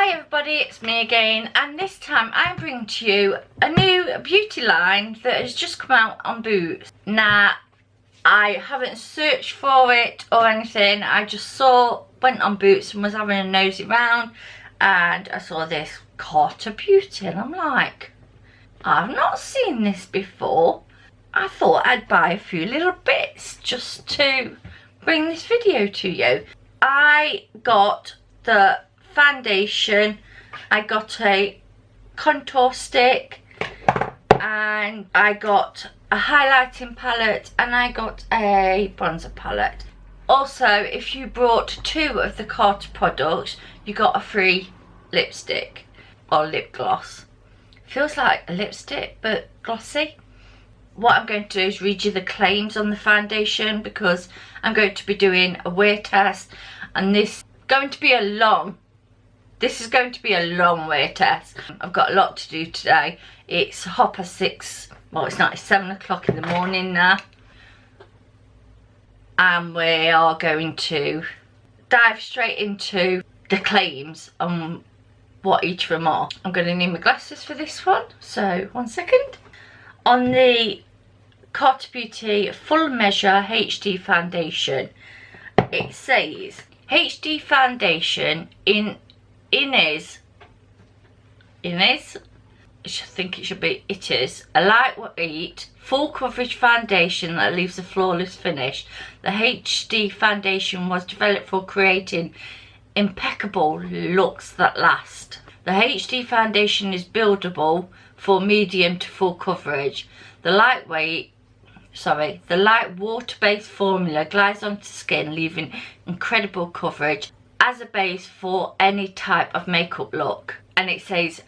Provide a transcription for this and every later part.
Hi everybody, it's me again, and this time I'm bringing to you a new beauty line that has just come out on Boots. Now, I haven't searched for it or anything, I just went on Boots and was having a nosy round and I saw this Carter Beauty and I'm like, I've not seen this before. I thought I'd buy a few little bits just to bring this video to you. I got the foundation, I got a contour stick, and I got a highlighting palette, and I got a bronzer palette. Also, if you brought 2 of the Carter products, you got a free lipstick or lip gloss. Feels like a lipstick but glossy. What I'm going to do is read you the claims on the foundation because I'm going to be doing a wear test, and this is going to be a long wear test. I've got a lot to do today. It's 6:30, well it's not, it's 7 o'clock in the morning now. And we are going to dive straight into the claims on what each of them are. I'm going to need my glasses for this one, so 1 second. On the Carter Beauty Full Measure HD Foundation, it says HD Foundation I think it should be it is a lightweight full coverage foundation that leaves a flawless finish. The HD foundation was developed for creating impeccable looks that last. The HD foundation is buildable for medium to full coverage. The light water-based formula glides onto skin, leaving incredible coverage as a base for any type of makeup look. And it says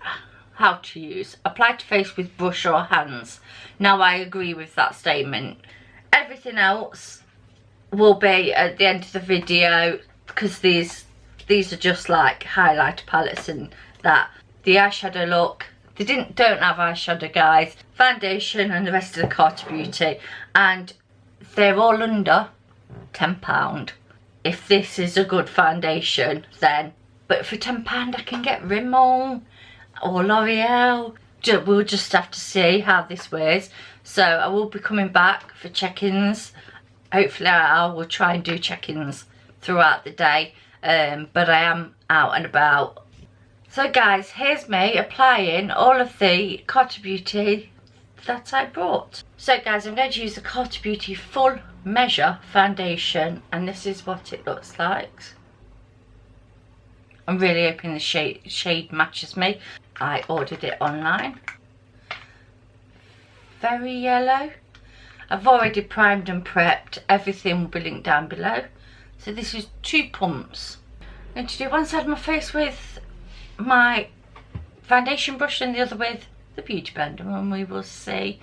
how to use. Apply to face with brush or hands. Now I agree with that statement. Everything else will be at the end of the video because these are just like highlighter palettes and that. The eyeshadow look, they don't have eyeshadow, guys. Foundation and the rest of the Carter Beauty, and they're all under £10. If this is a good foundation, then, but for £10 I can get Rimmel or L'Oreal. We'll just have to see how this wears. So I will be coming back for check-ins. Hopefully I will try and do check-ins throughout the day, but I am out and about. So guys, here's me applying all of the Carter Beauty that I brought. So guys, I'm going to use the Carter Beauty Full Measure Foundation, and this is what it looks like. I'm really hoping the shade matches me. I ordered it online. Very yellow. I've already primed and prepped. Everything will be linked down below. So this is 2 pumps. I'm going to do one side of my face with my foundation brush and the other with the beauty blender, and we will see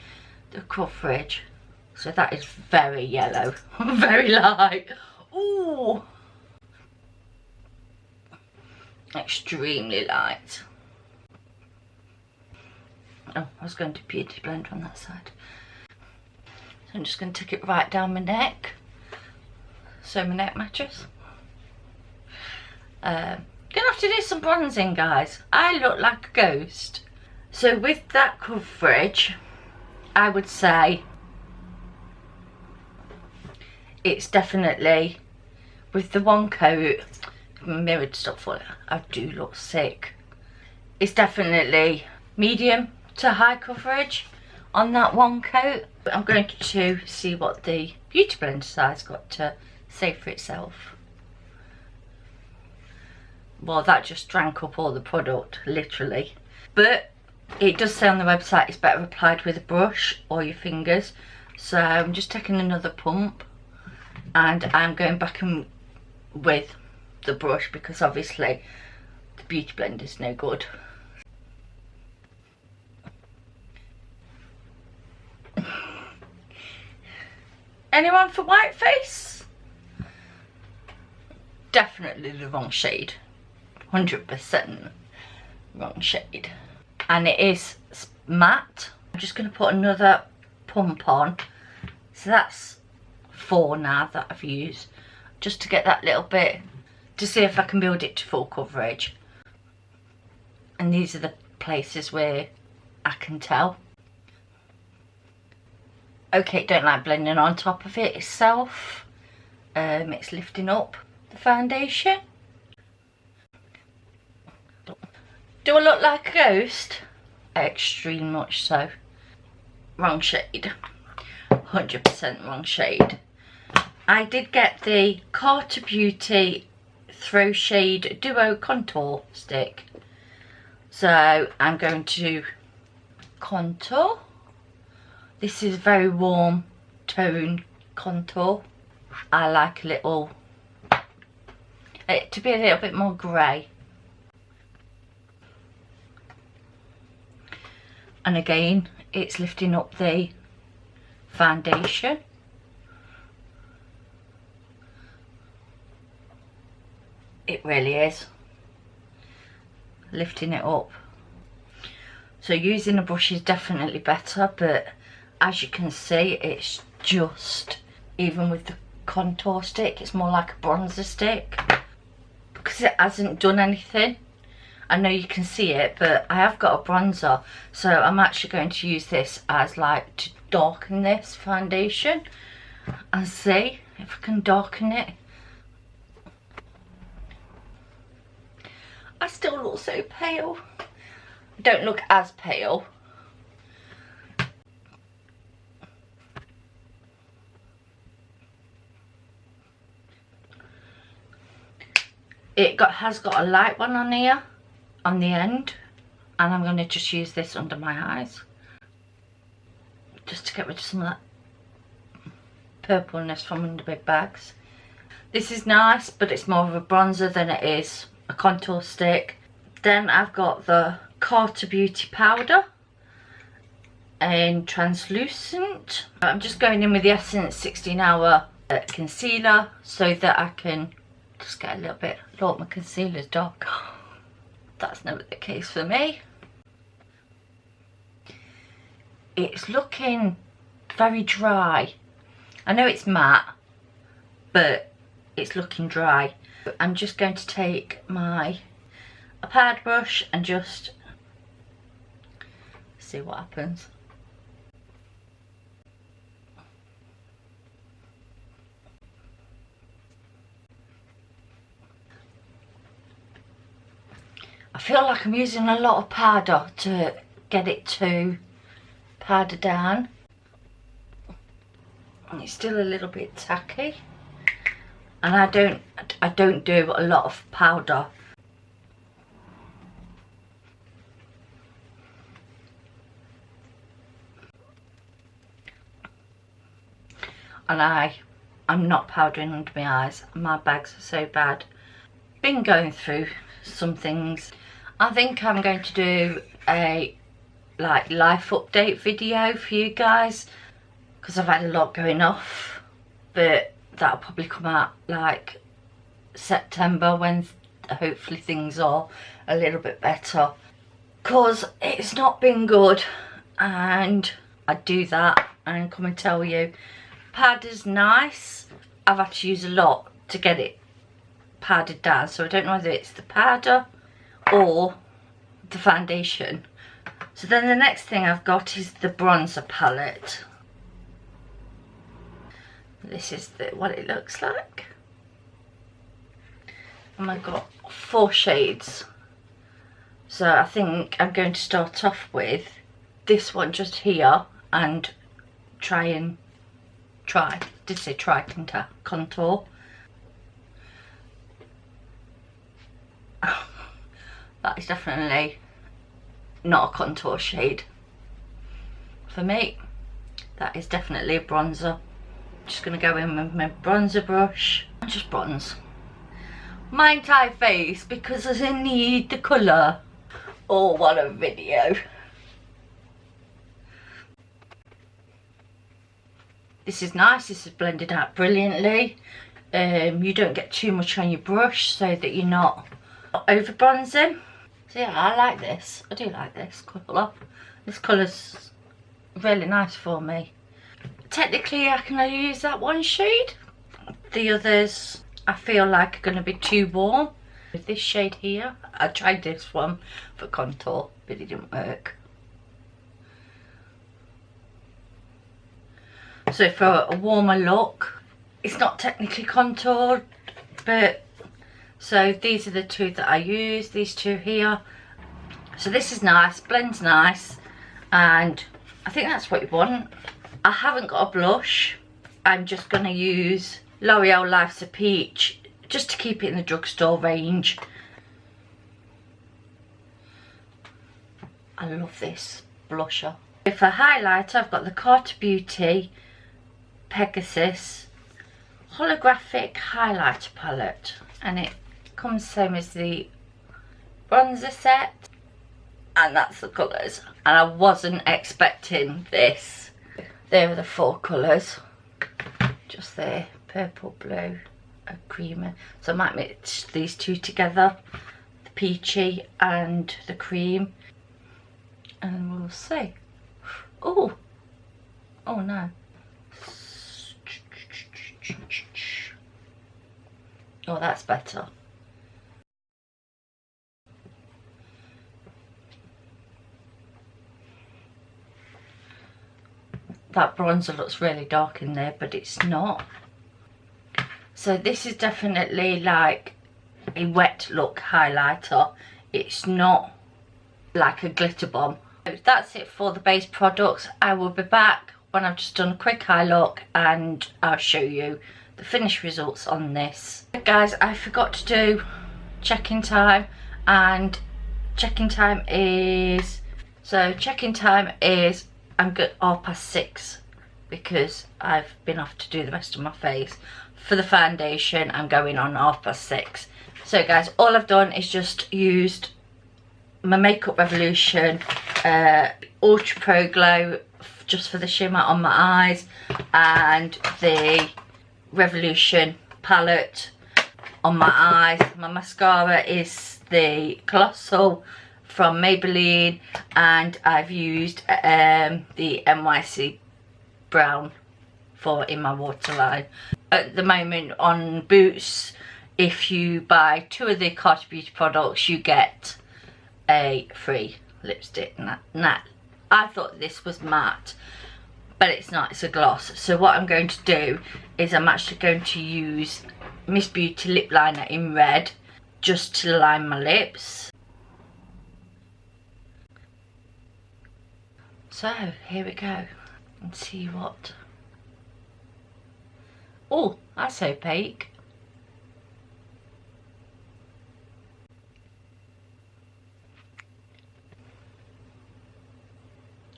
the coverage. So that is very yellow. Very light. Ooh, extremely light. Oh, I was going to beauty blend on that side. So I'm just going to take it right down my neck so my neck matches. Gonna have to do some bronzing, guys. I look like a ghost. So with that coverage, I would say it's definitely, with the one coat, mirrored stuff for it, I do look sick. It's definitely medium to high coverage on that one coat. I'm going to see what the beauty blender side's got to say for itself. Well, that just drank up all the product, literally. But it does say on the website it's better applied with a brush or your fingers. So I'm just taking another pump and I'm going back in with the brush because obviously the beauty blender is no good. Anyone for white face? Definitely the wrong shade. 100% wrong shade. And it is matte. I'm just going to put another pump on. So that's 4 now that I've used, just to get that little bit, to see if I can build it to full coverage. And these are the places where I can tell. Okay, don't like blending on top of it itself. It's lifting up the foundation. Do I look like a ghost? Extreme much so. Wrong shade. 100% wrong shade. I did get the Carter Beauty Throw Shade Duo Contour Stick. So I'm going to contour. This is very warm tone contour. I like a little, it to be a little bit more grey. And again, it's lifting up the foundation. It really is. Lifting it up. So using a brush is definitely better, but as you can see, it's just, even with the contour stick, it's more like a bronzer stick because it hasn't done anything. I know you can see it, but I have got a bronzer, so I'm actually going to use this as like to darken this foundation and see if I can darken it. I still look so pale. I don't look as pale. It has got a light one on here, on the end, and I'm going to just use this under my eyes just to get rid of some of that purpleness from under my bags. This is nice, but it's more of a bronzer than it is a contour stick. Then I've got the Carter Beauty powder in translucent. I'm just going in with the Essence 16 Hour concealer so that I can just get a little bit. Look, my concealer's dark. That's never the case for me. It's looking very dry. I know it's matte, but it's looking dry. I'm just going to take my pad brush and just see what happens. I feel like I'm using a lot of powder to get it to powder down, and it's still a little bit tacky, and I don't do a lot of powder. And I'm not powdering under my eyes. My bags are so bad. Been going through some things. I think I'm going to do a life update video for you guys because I've had a lot going off, but that'll probably come out like September when hopefully things are a little bit better, because it's not been good, and I do that and come and tell you. Powder's nice. I've had to use a lot to get it powdered down, so I don't know whether it's the powder or the foundation. So then the next thing I've got is the bronzer palette. This is what it looks like, and I've got 4 shades. So I think I'm going to start off with this one just here and did say try contour. That is definitely not a contour shade for me. That is definitely a bronzer. Just going to go in with my bronzer brush and just bronze my entire face because I need the colour. Oh, what a video. This is nice. This is blended out brilliantly. You don't get too much on your brush so that you're not over bronzing. So yeah, I like this. I do like this colour. This colour's really nice for me. Technically I can only use that one shade. The others I feel like are going to be too warm, With this shade here, I tried this one for contour, but it didn't work. So for a warmer look, it's not technically contoured, but so these are the two that I use, these two here. So this is nice, blends nice, and I think that's what you want. I haven't got a blush. I'm just going to use L'Oreal Life's a Peach, just to keep it in the drugstore range. I love this blusher. For highlighter, I've got the Carter Beauty Pegasus holographic highlighter palette, and it comes same as the bronzer set, and that's the colours, and I wasn't expecting this. There are the 4 colours, just there, purple, blue and creamer. So I might mix these two together, the peachy and the cream, and we'll see. Oh no. Oh, that's better. That bronzer looks really dark in there, but it's not. So this is definitely like a wet look highlighter. It's not like a glitter bomb. That's it for the base products. I will be back when I've just done a quick eye look and I'll show you the finished results on this. Guys, I forgot to do check-in time, and check-in time is I'm good 6:30 because I've been off to do the rest of my face. For the foundation, I'm going on 6:30. So guys, all I've done is just used my Makeup Revolution Ultra Pro Glow just for the shimmer on my eyes, and the Revolution palette on my eyes. My mascara is the Colossal from Maybelline, and I've used the NYC Brown for in my waterline. At the moment on Boots, if you buy 2 of the Carter Beauty products, you get a free lipstick. I thought this was matte, but it's not, it's a gloss. So what I'm going to do is I'm actually going to use Miss Beauty lip liner in red just to line my lips. So here we go, and see what. Oh, that's opaque.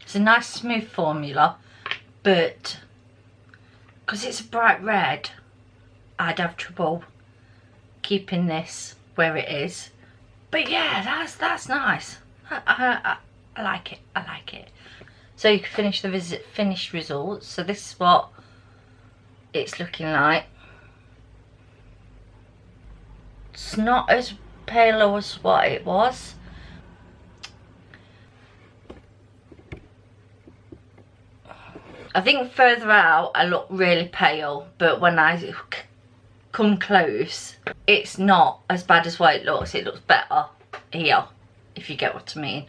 It's a nice smooth formula, but because it's a bright red, I'd have trouble keeping this where it is. But yeah, that's nice. I like it. I like it. So you can finish the finished results. So this is what it's looking like. It's not as pale as what it was. I think further out I look really pale, but when I come close, it's not as bad as what it looks. It looks better here, if you get what I mean.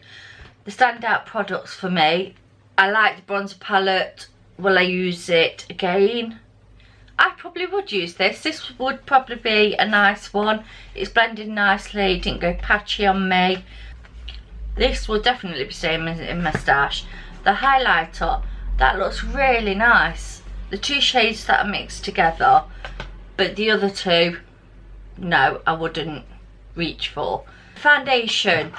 The standout products for me, I like the bronzer palette. Will I use it again? I probably would use this. This would probably be a nice one. It's blended nicely, didn't go patchy on me. This will definitely be staying in my stash. The highlighter, that looks really nice. The 2 shades that I mixed together, but the other 2, no, I wouldn't reach for. Foundation,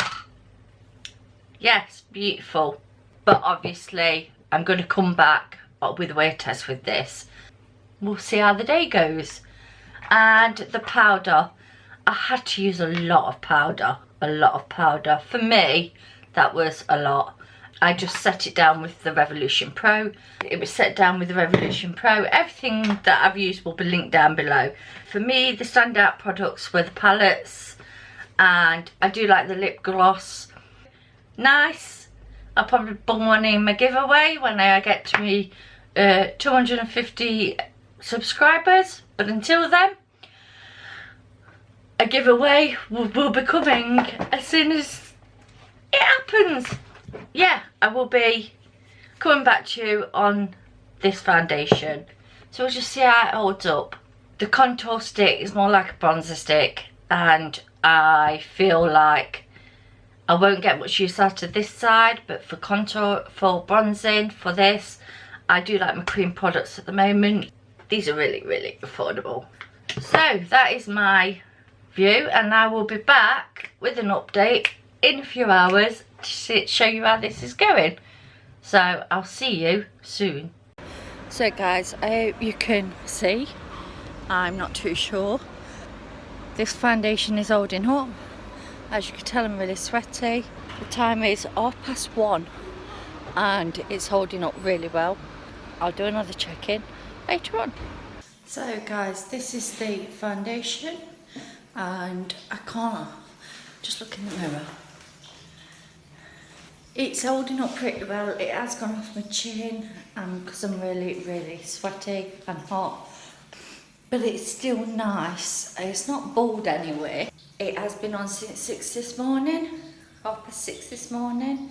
yes, beautiful, but obviously I'm going to come back with a wear test with this. We'll see how the day goes. And the powder, I had to use a lot of powder, For me, that was a lot. I just set it down with the Revolution Pro. It was set down with the Revolution Pro. Everything that I've used will be linked down below. For me, the standout products were the palettes, and I do like the lip gloss. Nice. I'll probably bung one in my giveaway when I get to me 250 subscribers. But until then, a giveaway will be coming as soon as it happens. Yeah, I will be coming back to you on this foundation. So we'll just see how it holds up. The contour stick is more like a bronzer stick, and I feel like I won't get much use out of this side, but for contour, for bronzing, for this, I do like my cream products at the moment. These are really, really affordable. So that is my view, and I will be back with an update in a few hours to show you how this is going. So I'll see you soon. So guys, I hope you can see. I'm not too sure. This foundation is holding up. As you can tell, I'm really sweaty. The time is 1:30 and it's holding up really well. I'll do another check-in later on. So guys, this is the foundation, and I can't just look in the mirror. It's holding up pretty well. It has gone off my chin because I'm really, really sweaty and hot. But it's still nice. It's not bald anyway. It has been on since 6 this morning, 6:30 this morning.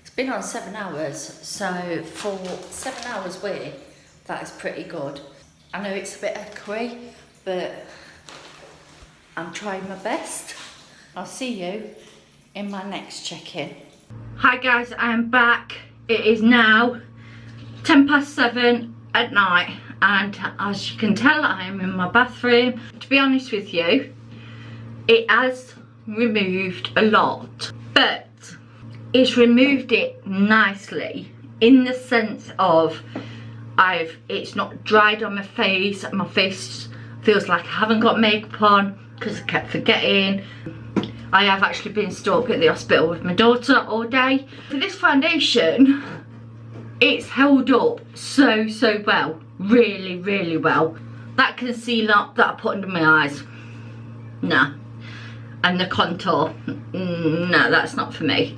It's been on 7 hours, so for 7 hours wear, that is pretty good. I know it's a bit echoey, but I'm trying my best. I'll see you in my next check-in. Hi guys, I am back. It is now 7:10 at night, and as you can tell, I am in my bathroom. To be honest with you, it has removed a lot, but it's removed it nicely in the sense of it's not dried on my face. My face feels like I haven't got makeup on because I kept forgetting. I have actually been stuck at the hospital with my daughter all day. For this foundation, it's held up so well. Really, really well. That concealer that I put under my eyes, nah. And the contour, no, that's not for me.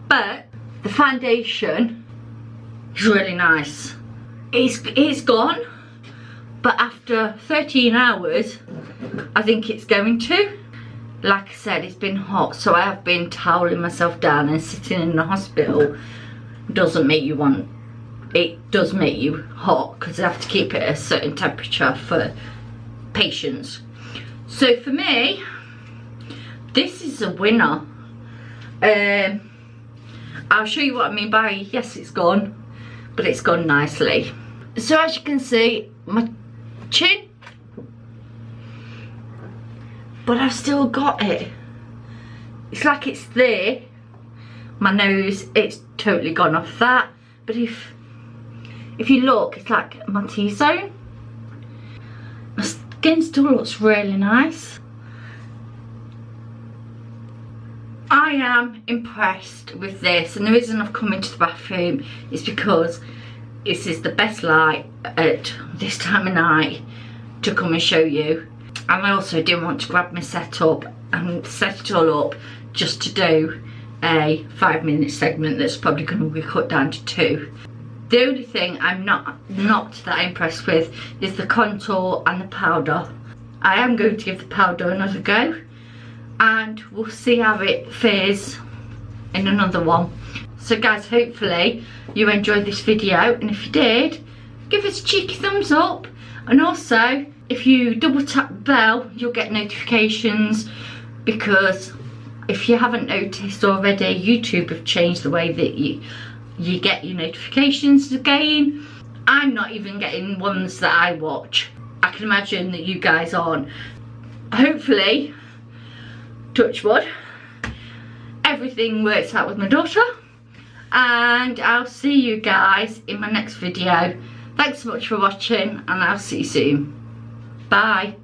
But the foundation is really nice. It's gone, but after 13 hours, I think it's going to. Like I said, it's been hot, so I have been toweling myself down, and sitting in the hospital doesn't make you want, it does make you hot because they have to keep it at a certain temperature for patients. So for me, this is a winner. I'll show you what I mean by yes, it's gone, but it's gone nicely. So as you can see, my chin, but I've still got it. It's like it's there. My nose, it's totally gone off that. But if you look, it's like my T-zone. My skin still looks really nice. I am impressed with this, and the reason I've come into the bathroom is because this is the best light at this time of night to come and show you. And I also didn't want to grab my setup and set it all up just to do a 5-minute segment that's probably going to be cut down to 2. The only thing I'm not that impressed with is the contour and the powder. I am going to give the powder another go, and we'll see how it fares in another one. So guys, hopefully you enjoyed this video, and if you did, give us a cheeky thumbs up, and also if you double tap the bell, you'll get notifications, because if you haven't noticed already, YouTube have changed the way that you get your notifications again. I'm not even getting ones that I watch. I can imagine that you guys aren't. Hopefully, touch wood, everything works out with my daughter, and I'll see you guys in my next video. Thanks so much for watching, and I'll see you soon. Bye.